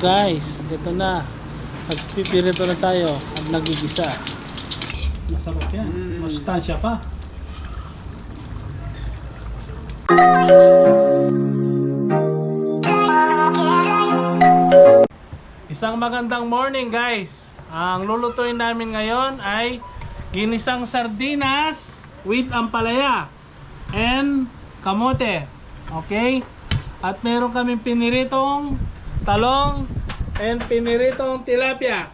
guys, ito na. Nagpipirito na tayo at nagigisa. Masarap yan. Masustansya pa. Isang magandang morning guys. Ang lulutuin namin ngayon ay ginisang sardinas with ampalaya and kamote. Okay? At meron kaming piniritong talong and piniritong tilapia.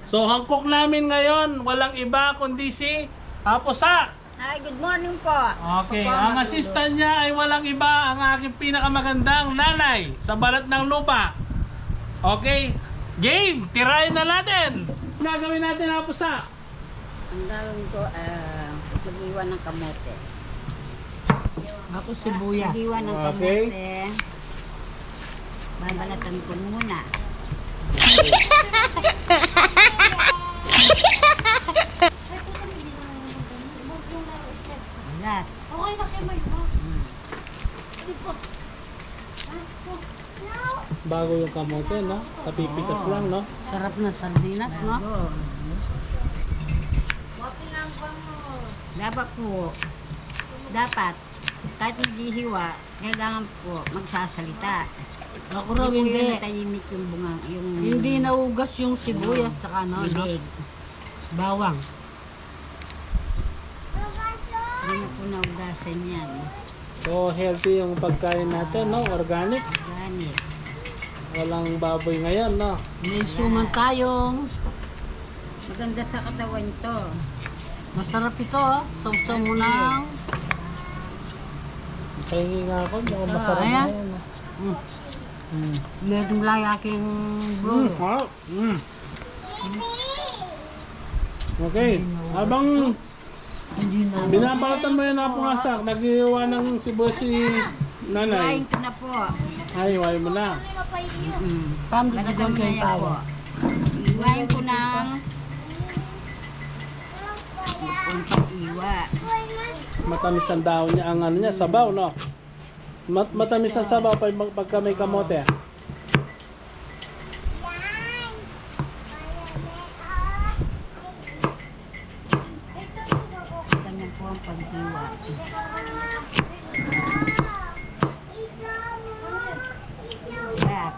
So hangkok namin ngayon, walang iba kundi si Aposa. Hi, good morning po. Okay, ang assistant niya ay walang iba, ang aking pinakamagandang nanay sa balat ng lupa. Okay, game, tirahin na natin. Ano gagawin natin, Aposa? Ang gawin ko, mag-iwan ng kamote. Ako sibuyas. Mag-iwan ng Okay. kamote. Babalatan ko muna. Balat. Bago yung kamote, no? Kapipitas lang, no? Sarap na sardinas, no? Bago. Dapat, kahit maghihiwa, kailangan po magsasalita. Ako raw Hindi po hindi. yung natahimik yung bunga, yung Hindi naugas yung sibuyas tsaka ano, no? bibig. Bawang. Hindi na po naugasan yan. So, healthy yung pagkain natin, no? Organic. Organic. Walang baboy ngayon, no? May suman tayong Maganda sa katawan to. masarap ito, oh. Sausaw mo lang. Pahingi nga ako, mukhang masarap na ayan. yun, no? Medyo lang aking bulo. Okay, habang Hindi na. binabalatan mo yan na pungasak, nag-iwa ng sibuyas si nanay. Iwain ko na po. Ay, iwain mo na. Pam, di Balatan ko kayo na po. tawa. Iwain ko ng konting iwa. Matamis ang dahon niya, ang ano niya, sabaw, no? Matamis ang sabaw pagka may kamote. Ganyan po ang pag-iwa. Sarap.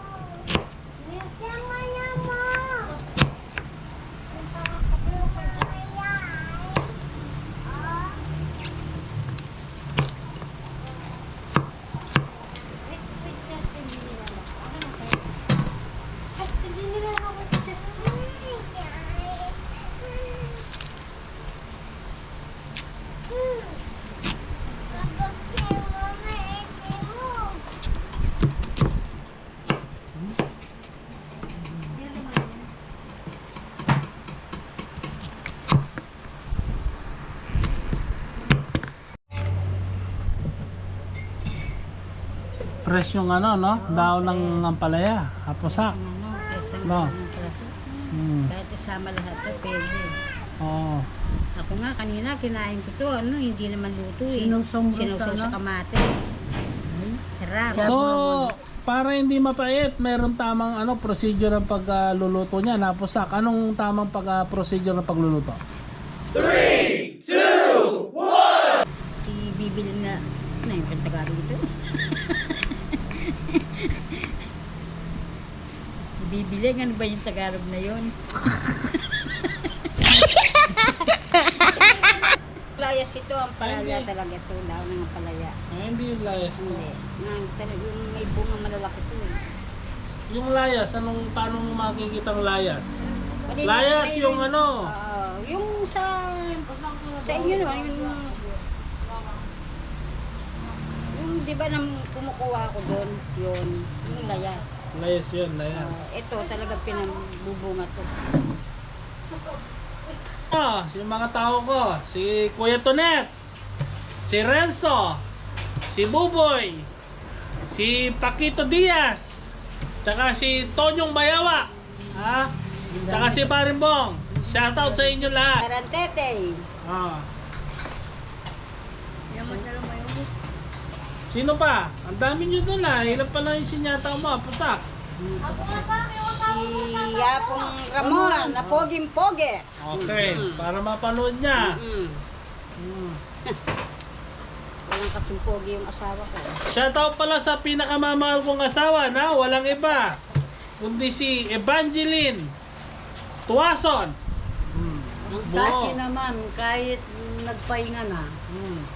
Fresh yung ano, no? Dahon ng ampalaya. Aposa. Ano, tesang No. ng traso. Kahit isama lahat to, pwede. Oo. Ako nga, kanina kinain ko to, ano, hindi naman luto eh. Sinusong mo Sinusong sa sa kamatis. Sarap. So, para hindi mapait, meron tamang ano procedure ng pagluluto niya. Naposak, anong tamang procedure ng pagluluto? Bibili na, ano yung Tagalog ito? Bibili, ano ba yung Tagalog na yun? Layas ito, ang palaya talaga ito, daw ng palaya. Ay, hindi yung layas, no? Hindi, yung may bunga malalaki ito eh. Yung layas, paano mo makikita ang layas? Pwede Layas may- yung ano? yung sa inyo no, yung di ba nang kumukuha ako doon, yung layas. Layas yun, layas. Ito talaga pinambubunga to. Si mga tao ko, si Kuya Tonet, si Renzo, si Buboy, si Paquito Diaz, tsaka si Tonyong Bayawa, ha? Tsaka si Parimbong. Shoutout sa inyo lahat. Tarantete. Ah. Yung masarap mo yun. Sino pa? Ang dami nyo dun ah. Ilan pa lang yung sinyata mo, Pusak. Ako nga pa, Si Yapong Ramon, na poging-pogi. Okay, para mapanood niya. Mm. Walang kasing pogi yung asawa ko. Shoutout pala sa pinakamamahal kong asawa na walang iba, kundi si Evangeline Tuason. Ang sa akin naman, kahit nagpahinga na,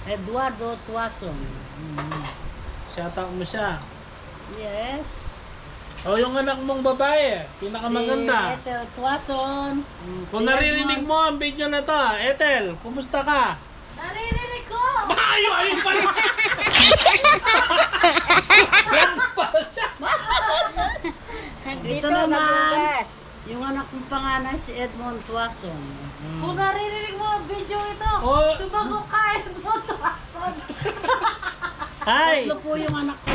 Eduardo Tuason. Shoutout mo siya. Yes. O yung anak mong babae, pinakamaganda. Si Ethel Tuason. Kung si naririnig Edmond. mo ang video na to, Ethel, kumusta ka? Naririnig ko! Ayun pala siya! Ganun pala siya! Ito naman, yung anak kong panganay si Edmond Tuason. Kung naririnig mo ang video ito, Oh. sumagot ka Edmond Tuason. Hi! Tatlo po yung anak ko.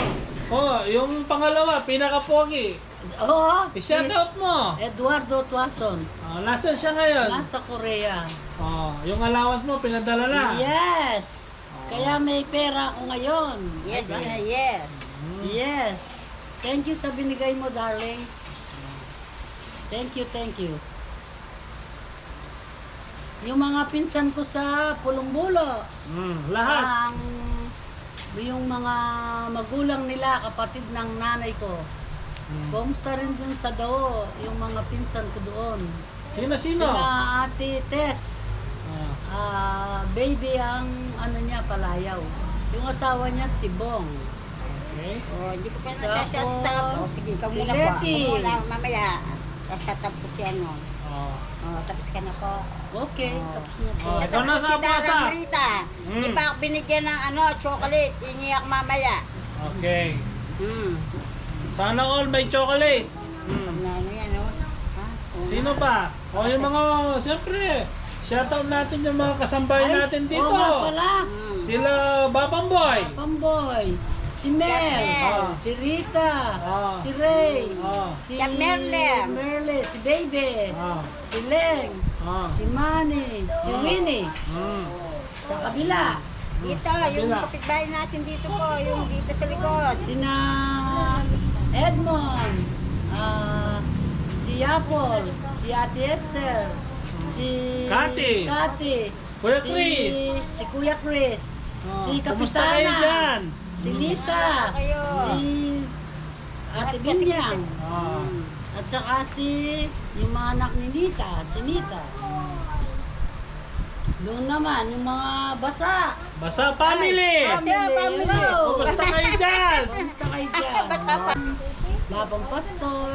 Oh, yung pangalawa, pinaka-pogi. Oo, I-shoutout mo. Eduardo Tuason. Oh, nasaan siya ngayon? Nasa Korea. Oh, yung allowance mo, pinadala na. Yes! Kaya may pera ako ngayon. Yes, Ay, yes. Yes. Thank you sa binigay mo, darling. Thank you, thank you. Yung mga pinsan ko sa Pulong-Bulo, Lahat. yung mga magulang nila, kapatid ng nanay ko, kumusta rin dun sa Dao, yung mga pinsan ko doon. Sino-sino? Sila Ate Tess, baby ang ano niya, Palayaw. Yung asawa niya, si Bong. Okay. Oh, hindi ko pa Tapos, nasa-shut-up. Oh, sige, ikaw si muna po. Letty. Ako muna, mamaya. Nasa-shut-up ko si ano. Oh. Oh, tapos ka na po. Okay, tapos na po. Oh, ikaw na sa Si Dara pusa. Marita. Di pa ako binigyan ng ano, chocolate. Iniyak mamaya. Okay. Sana all may chocolate. Na ano yan, no? Ha? Oo Sino nga. pa? O yung mga, siyempre, shoutout natin yung mga kasambahay natin dito. Oo nga pala. Sila Babamboy. Pamboy, si Mel, Mel. si Rita, Ah. si Ray, Ah. si Kap Merle. Merle, si Baby, Ah. si Leng, Ah. si Manny, si Winnie. Sa kabila, Dito, yung Kabila. kapitbahay natin dito po, yung dito sa likod. sina Edmond, si Apple, si Ate Esther, si Cathy. Kuya Chris. si Kuya Chris, si Kumusta kayo Kapitana, dyan? si Lisa, Kayo. si Ate Binyang, Ah. at saka yung mga anak ni Nita, si Nita. Doon naman, yung mga basa. Basa family. Family. Hello. Kumusta kayo dyan? Kumusta kayo dyan? Labang Pastor,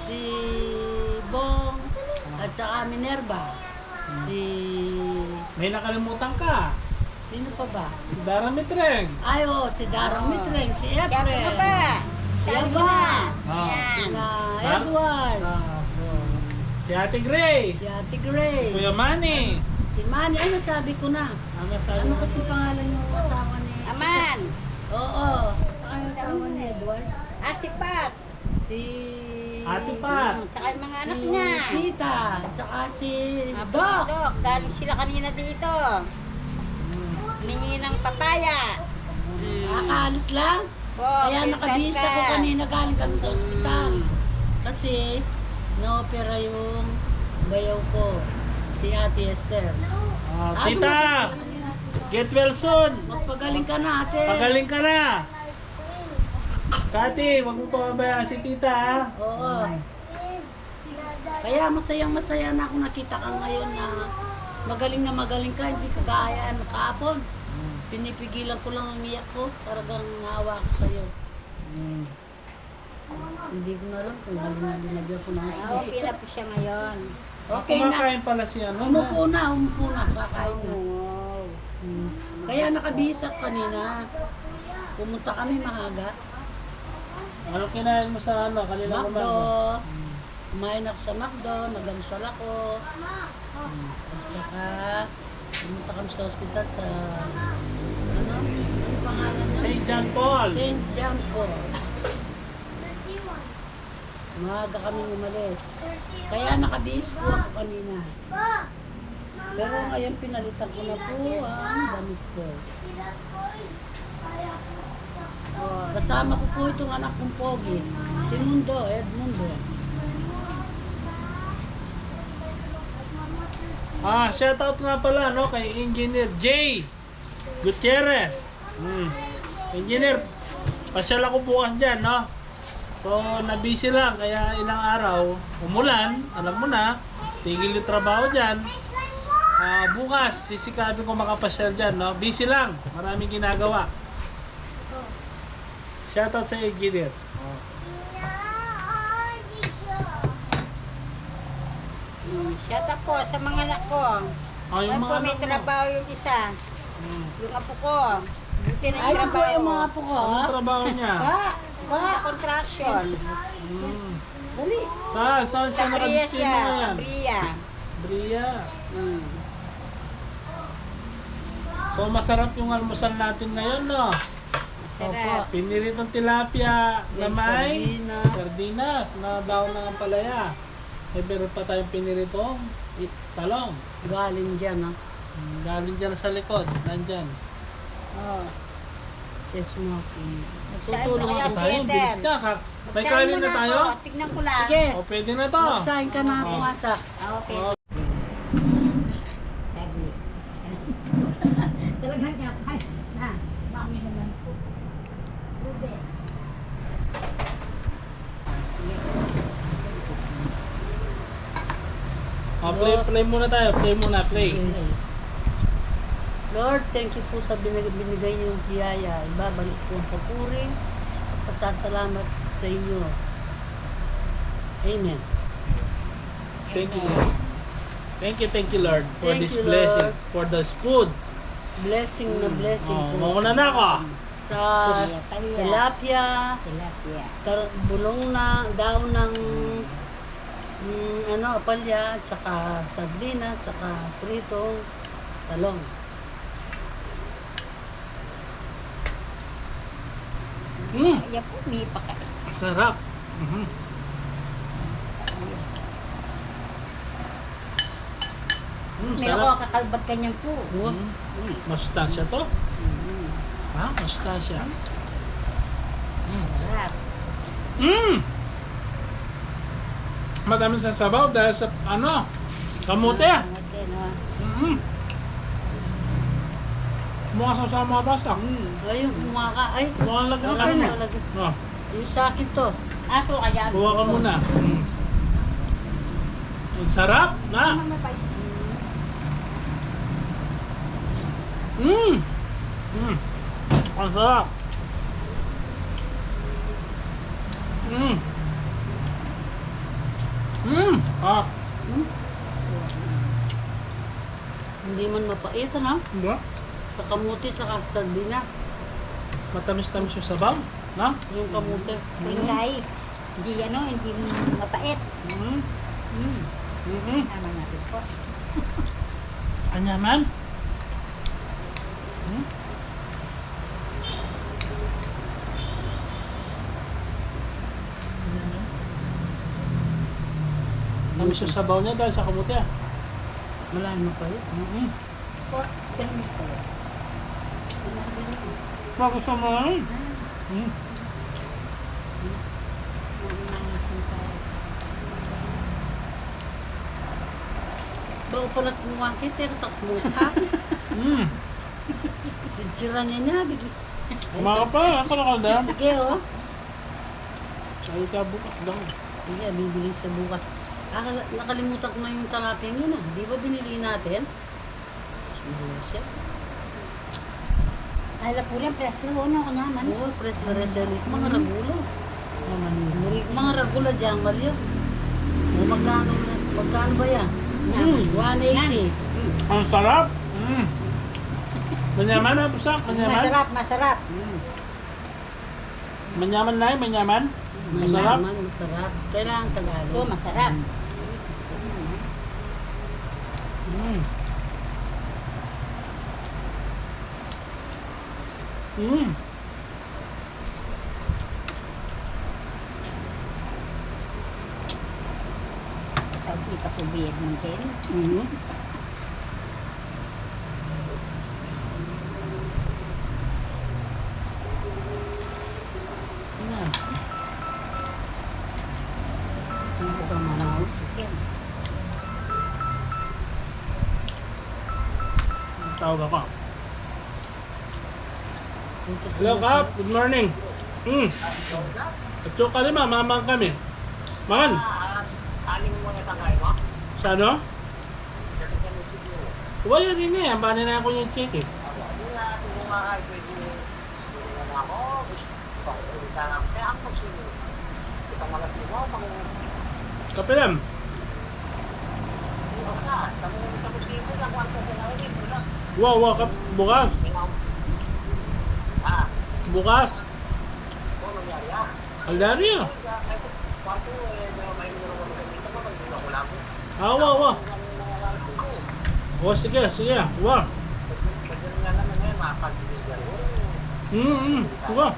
si Bong, at saka Minerva. Si... May nakalimutan ka. Sino pa ba? Si Dara Mitreng. Ay, si Darang Mitreng, si Kaya Efren, ano pa? si Sabi Aba, na. Yan. sina Edward, Si Ate Grace. si Ate Grace, Kuya Manny. si Manny. Ano sabi ko na? Ano sabi Ano mo? kasi pangalan yung asawa ni... Aman. Oo. Saka yung asawa ni Edward. Si Pat. Si... Ate Pat. Tsaka yung mga anak Si niya. Tita. Tsaka si Doc. Doc. Doc, galing sila kanina dito. Mingi ng papaya. Nakaalis lang. Kaya nakabihis ako kanina galing kami sa ospital. Kasi na-opera yung bayaw ko. Si Ate Esther. Sabi mo, Tita, get well soon. magpagaling ka na, ate. Pagaling ka na. Kati, wag mo pababayaan si tita ha. Oo. Kaya masayang-masaya na ako nakita ka ngayon na magaling ka, hindi ka gaya ng kahapon. Pinipigilan ko lang ang iyak ko, talagang naawa ko sa'yo. Hindi ko na alam kung galing na binagyan ko ng Okay na po siya ngayon. Okay na. Kumakain pala si ano. Umupo na, kakain na. Wow. Kaya nakabihis ako kanina. Pumunta kami maaga. Ano kinain mo sa ano? Kanina Macdo. umaga? Kumain ako sa Macdo, nag-almusal ako. At saka, pumunta kami sa ospital sa, ano pangalan niya? St. John Paul. St. John Paul. Maaga kami umalis. Kaya nakabihis po ako kanina. Pero ngayon pinalitan ko na po ang damit ko. Kasama ko po itong anak kong pogi, si Edmundo. Shoutout nga pala no kay Engineer J. Gutierrez. Engineer, pasyal ako bukas dyan, no? So, na-busy lang, kaya ilang araw, umulan, alam mo na, tigil yung trabaho dyan. Bukas, sisikapin ko makapasyal dyan, no? Busy lang, maraming ginagawa. Shoutout sa Engineer. Shout out po sa mga anak ko. Yung Ay po, mga may anak mo. trabaho yung isa. Yung apo ko. Buti na Ay, yung ko yung trabaho. mga apo ko, ha? Anong trabaho niya? Contraction. Dali. Saan siya Sa Bria nakadiskino siya. Sa ngayon? Bria. Bria. Mm. So, masarap yung almusal natin ngayon, no? Sarap. Piniritong tilapia na may Sardinas. sardinas na daon ng ampalaya. May meron pa tayong piniritong talong. Galing dyan, ha? Galing dyan sa likod. Nandyan. Oh. Yes, mo. Saan Tutulong ba kaya ako si tayo. Ethel? Bilis ka. May Magsahin kanin mo na tayo? ako. Tignan ko lang. Sige. O, pwede na to. Magsahin ka na pumasak. Okay. Oh. Lagi. Talagang niya. Ay, na. Mami naman po. Rube. Play muna tayo. Play muna. Play. Lord, thank you po sa binigay niyong biyaya. Ibabalik po ang papuri at pasasalamat sa inyo. Amen. Thank you, Lord. Thank you, Lord, for Thank this you, blessing, Lord. for this food. Blessing na blessing po. Mauna na ako. Sa tilapia, Tilapia. bulong na, daon ng apalya, tsaka sardinas, tsaka pritong talong. Yan po, may paka. Sarap. May Sarap. ako kakalbag kanyang po. Mustansya to? Mustansya. Sarap. Madami sa sabaw dahil sa kamote. Kamote, no? Mukha sa mga basta. Ayun, kumaka. Ay, Mukhang lagyan wala ka mo na. lagi. Oh, Yung sa akin to. Aso kaya. kuha ka muna. Ang sarap na. Ang sarap. Hindi man mapait, ano? Diba? Sa kamuti, tsaka sardinas. Matamis-tamis yung sabaw. Na? Yung kamuti. Tingkay. Hindi hindi mapait. Tama natin po. Anyaman? Tamis yung sabaw niya dahil sa kamote. Malalim mapait. Po, ganun ito. Bago sa mga Bago pala kumangkit, tak mo ka. Sitsira niya. Kumaka pa, ang kalakal Sige, oh. Ay, ka bukas daw. Sige, bibili sa bukas. Nakalimutan ko na yung talaping yun, ah. Di ba binili natin? Siya. Ay, lapulan, presto, ano ko naman. Oo, press na reseli. Mga ragulo. Mga ragula dyan, mali yun. O, magkano ba yan? 180. Ang sarap! Manyaman na, pusak? Manyaman? Masarap. Manyaman na manyaman? Masarap? Masarap. Kailangan Tagalog. Ito, masarap. Sabi pa subiyad ng kin. Ang bukang manaw. Chicken. Tawag ako. Hello, Kap. Good morning. At yung kalima, mamang kami. Mangan. Sa ano? Wala rin na yan. Bani na ako yung check eh. Kapilam. Wow, kap. Bukas. Bukas. Aldaria. Wow. Oh, sige. Wow. Wow.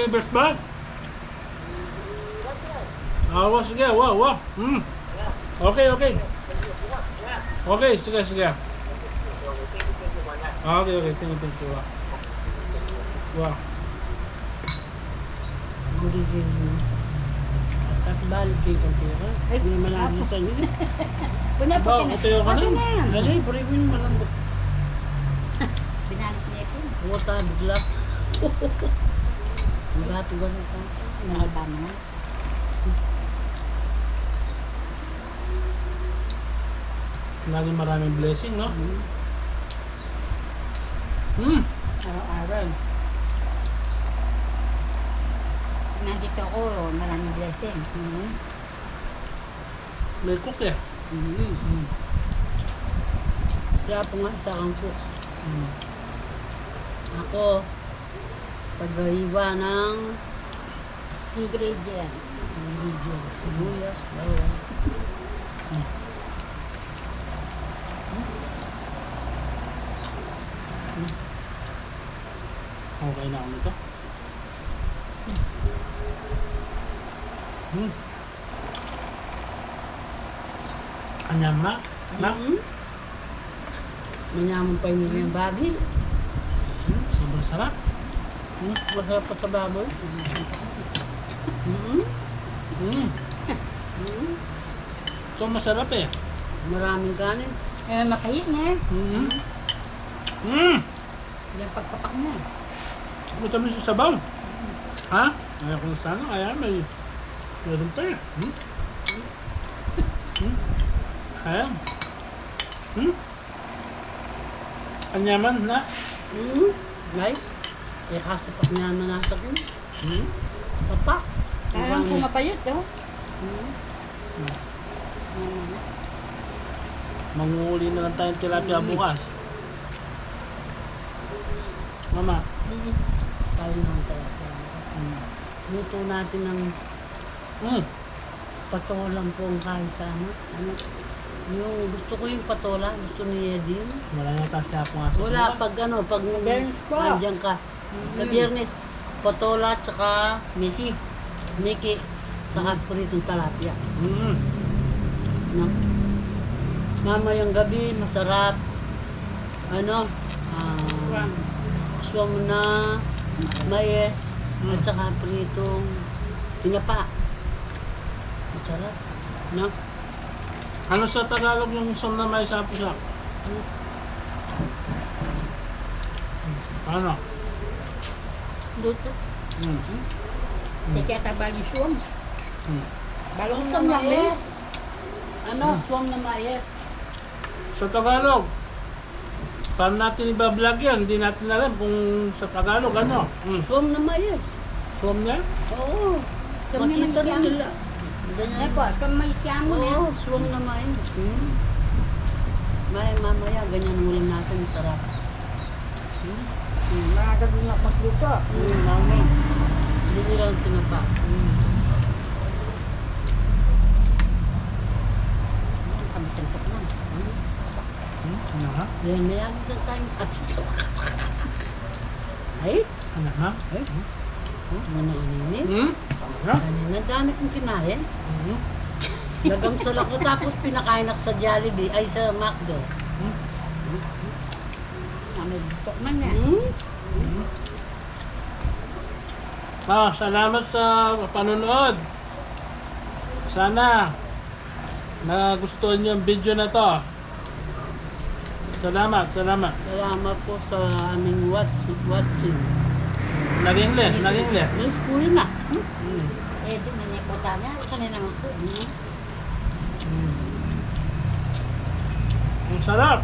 Best bag. Sige. Wow. Okay. Okay, sige. Okay. Thank you. Wow. At balik kayo kang pera. Hindi naman lang sa inyo. Wow, ito ka na. Dali, puri ko yung malambot. Binalik niya ito. Wata, bigla. Bato ganun ka. Nakabama na. Lagi maraming blessing, no? Araw-araw. Nandito ako, maraming blessing. May cook eh. Kaya po nga sa akin po. Ako, pag-iwa ng Ingredient. sibuyas, bawang. Okay na ako nito. Anyam na? Na? Manyaman pa yun yung babi. Sobrang sarap. Masarap pa sa baboy. Ito masarap eh. Maraming kanin. Eh, makayit na. Yung pagpapak mo. Ito mo sa sabaw. Ha? Ayaw kung sana. Kaya may... Meron pa eh. Kaya. Anyaman na. Ay, eh kasapak niya manasak mo. Sapak. Parang pumapayot, oh. Manguli na lang tayong tilapia bukas. Mama. Tayo naman talaga. Luto natin ng patolang po ang kain sa ano. Yung gusto ko yung patola, gusto niya din. Wala na kasi ako nga sa Wala, pag nandiyan ka. Sa biyernes, patola, tsaka Mickey. Mickey, saka pritong talapia. No? Mamayang gabi, masarap. Swam na, mayes, at saka pritong tinapa. Masarap. No? Ano sa Tagalog yung som na may sapo-sap? Ano? Luto. Hindi kaya tabali siyom. Balong Swam na na mayes. mayes. Swam na mayes. Sa Tagalog, paano natin iba-vlog yan? Hindi natin alam kung sa Tagalog ano. Swam na mayes. Som niya? Oo. Swam na Makita mayes rin yan. nila. Eh po, kung may siyamo na. Oo, swam na mayes. Mamaya, ganyan ang ulam natin. Masarap. Maaga din na pagluto. Mami. Hindi ko lang tinapa. Kamisantok na. Ano ha? Yan na yan. Isang tayo. Ay? Ano ha? Ay? Ano ini? Ha? Kanina, dami kong kinain. Nagamsal ako tapos pinakain ako sa Jollibee, ay sa McDo. May butok man na. Salamat sa panonood. Sana nagustuhan niyo yung video na to. Salamat, salamat. Salamat po sa aming watching. Nag-English, nag-English. Yes po yun na. Eh, di na niya po tanya. Kanina naman po. Ang sarap.